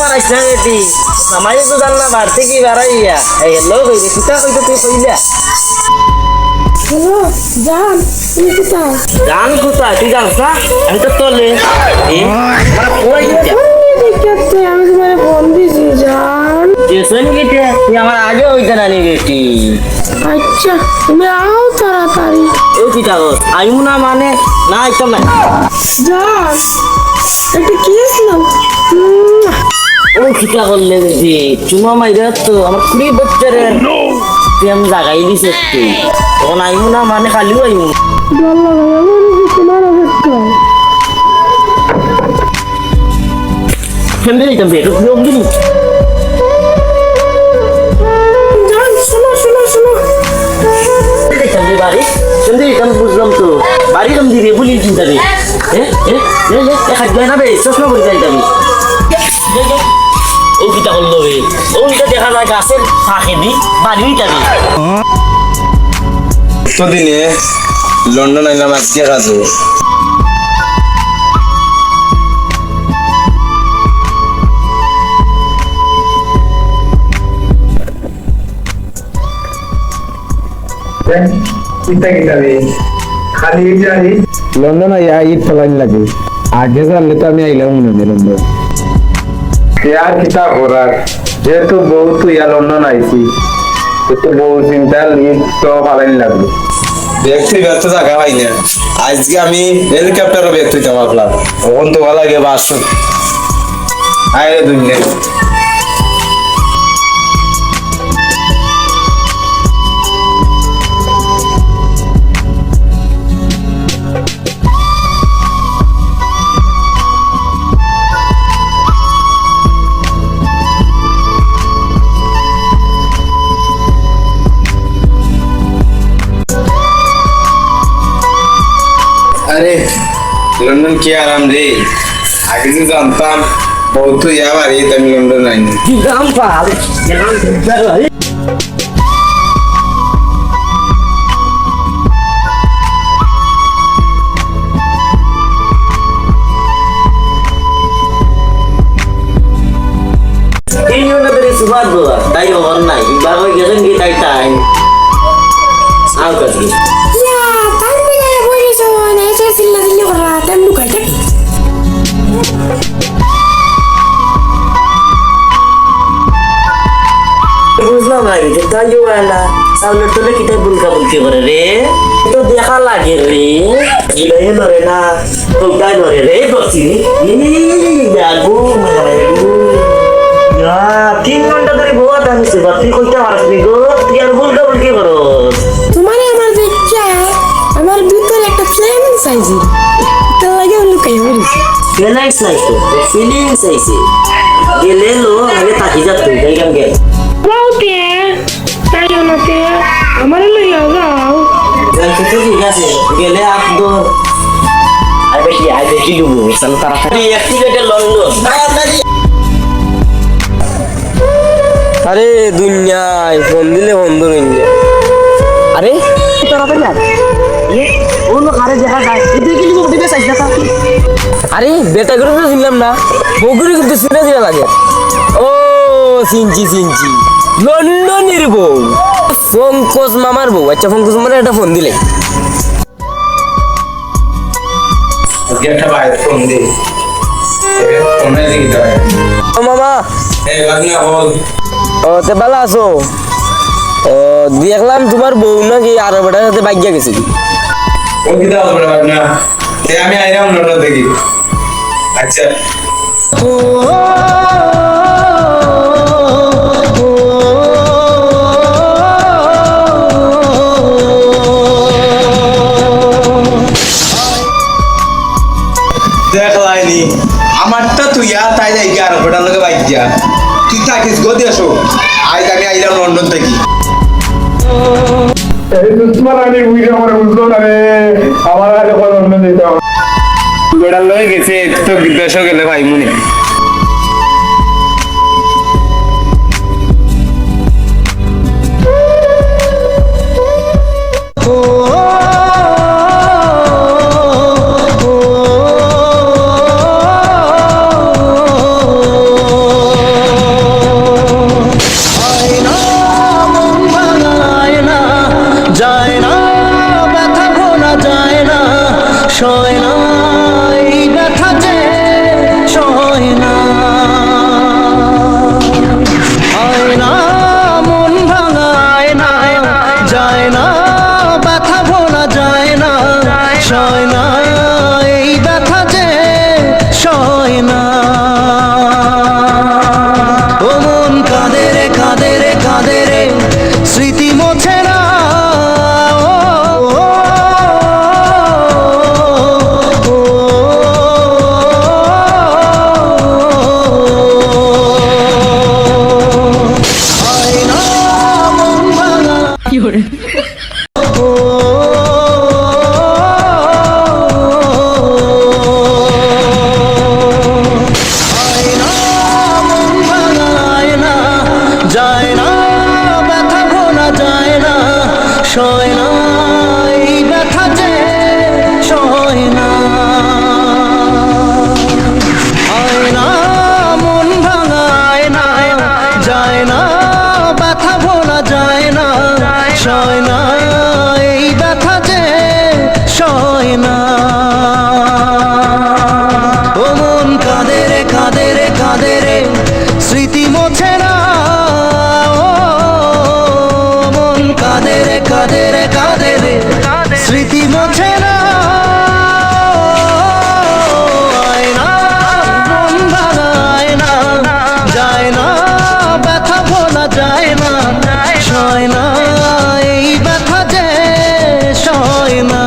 মারাইছ না বেটি আমায় তো জান না বাড়তে কি বাড়াইয়া এই হ্যালো কইরে কিতা কইতে তুই কইলা হ্যালো জান তুমি কোথায়? জান কোথায় তুই জানিস না আমি তো তোলে মানে কই গিয়া দেখতে আমি তোমার ফোন দিছি জান। টেনশন কিতে তুই আমার আগে হইতে না নি বেটি আচ্ছা তুমি আও তাড়াতাড়ি। ও কিতা গো আইমু না মানে না আইতাম না জান একটা কিস নাও। ও কিতা করলে বেটি চুমা মাইরা তো আমার 20 বছরের প্রেম জাগাই দিছে তুই তখন আইমু না মানে খালিও আইমু বললো আমার তোমার অপেক্ষা। কেমনে দিতাম বেটি লোক দিন জান শোনো শোনো শোনো দেখতাম যে বাড়ি কেমনে দিতাম বুঝলাম তো বাড়ি কম দিবে বলি চিন্তা রে খাদ্য না বে চশমা করে যাই যাবি ও কিতা করলো বে ও কিতা দেখা যায় গাছের ফাঁকে দি বাড়ি যাবি তো দিনে লন্ডন আইলাম আজকে কাজে লন্ডন আইয়া ঈদ ফলাইন লাগে আগে জানলে তো আমি আইলাম না লন্ডন আর কিতা করার যেহেতু বউ তো ইয়া লন্ডন আইছি তো বউ চিন্তার ঈদ তো ফালাইন লাগবে ব্যক্তি ব্যর্থ জায়গা পাই না আজকে আমি হেলিকপ্টারও ব্যক্তি ভাবলাম ওখান তো ভালো লাগে বাস আরে দুনিয়া अरे लंदन की आराम रे आगे से जानता बहुत तो यार आ रही है तमिल लंदन आएंगे গাম পাল গাম ini udah dari subat gua tayo online bago gesen kita tayo agak gitu Ya, tapi kayak boleh sama nece sila din yung karatan mo kaya. বুঝলাম না যে তাইও না সামনে তোলে কিটা বুলকা বুলকি করে রে তো দেখা লাগে রে গিলে নরে না তো গাই নরে রে বসি আগু মাগু না 3 ঘন্টা ধরে বোয়া টানছে তুই কইতে পারছিস গো তুই আর বুলকা বুলকি করস তোমার আমার দেখছে আমার ভিতরে একটা ফ্লেমিং সাইজের তো লাগে লুকাই বলেছি। ফিলিংস নাই তো ফিলিংস আইছে গেলে লো আগে তাকি যা তুই যাই কাম গে বাউতে তাই ওনাতে আমার লইয়া যাও। জানতে তো ঠিক আছে গেলে আপ দো আই দেখি লুবো চল তাড়াতাড়ি অ্যাক্টিভেটে লন্ডন আরে দুনিয়ায় ফোন দিলে বন্ধ রইল আরে তাড়াতাড়ি আয় ও লোক আরে দেখা যায় এদিকে কি লিবো দিবে সাইজ দেখা আরে বেটা করে তো শুনলাম না বগুড়ি কিন্তু শুনে দিয়া লাগে ও সিনচি সিনচি লন্ডনের বউ পঙ্কজ মামার বউ আচ্ছা পঙ্কজ মামার একটা ফোন দিলে একটা ভাই ফোন দে ফোনে দেখি তো ও মামা এই বাগনা বল ও তে ভালো আছো ও দেখলাম তোমার বউ নাকি আরো বেটার সাথে বাইক গেছে ও কি দাও বড় বাগনা এই আমি আইরাম লন্ডন দেখি আচ্ছা দেখলাইনি আমারটা তুই আর তাই যাই আর বেটার লগে বাইক যা তুই থাকিস গো দেশো আজ আমি আইলাম লন্ডন থেকে বেটার লগে গেছে তো দেশও গেলে ভাই মনে যায় না ব্যথা ভোলা যায় না সয় না এই ব্যথা যে সয় না আয়না মন ভাঙায় না যায় না ব্যথা ভোলা যায় না সয় না এই ব্যথা যে সয় না ও মন কাঁদে রে কাঁদে রে কাঁদে রে স্মৃতি মোছে না ও মন কাঁদে রে কাঁদে রে কাঁদে রে স্মৃতি মোছে না আয়না মন ভাঙায় না যায় না ব্যথা ভোলা যায় না সয় না এই ব্যথা যে সয় না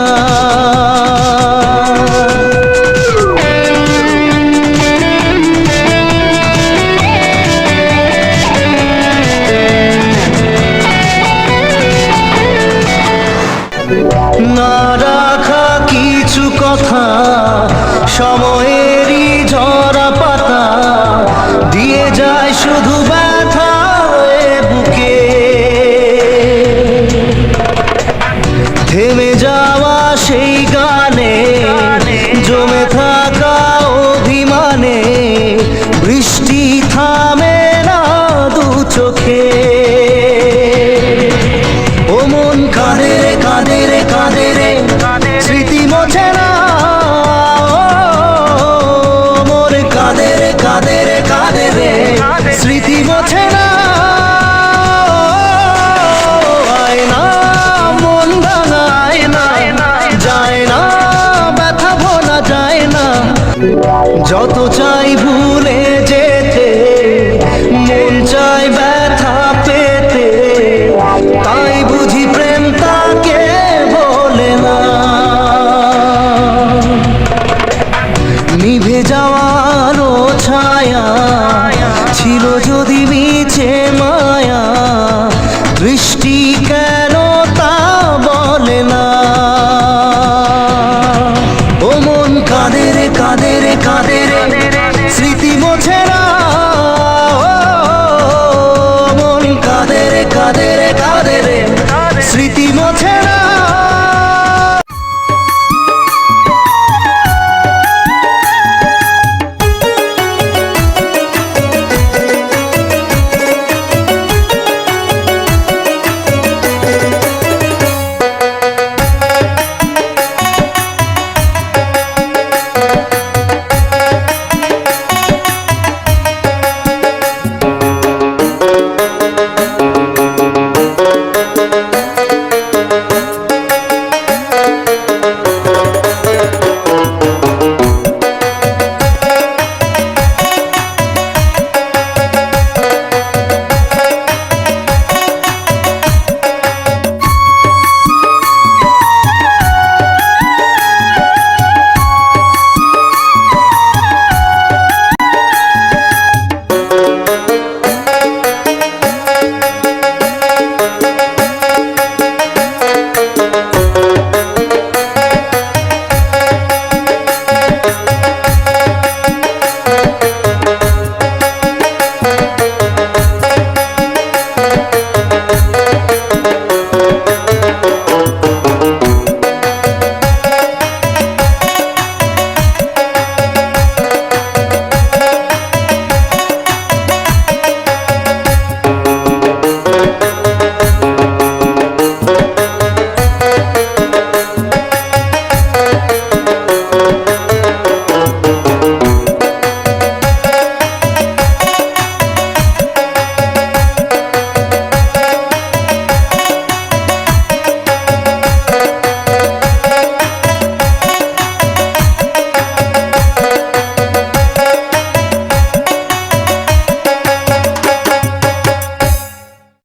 না রাখা কিছু কথা সময়েরই ঝরা পাতা দিয়ে যায় শুধু ব্যথা হয়ে বুকে থেমে যাওয়া সেই গানে জমে থাকা অভিমানে বৃষ্টি থামে না দু চোখে ও মন কাঁদে রে কাঁদে রে কাঁদে রে স্মৃতি মোছে না ও মোর কাঁদে রে কাঁদে রে কাঁদে রে স্মৃতি মোছে না আয়না মন ভাঙায় না যায় না ব্যথা ভোলা যায় না যত চাই ভুলে যেতে মন চাই ব্যথা পেতে তাই বুঝি প্রেম তাকে বলে না নিভে যাওয়ারও ছায়া ছিল যদি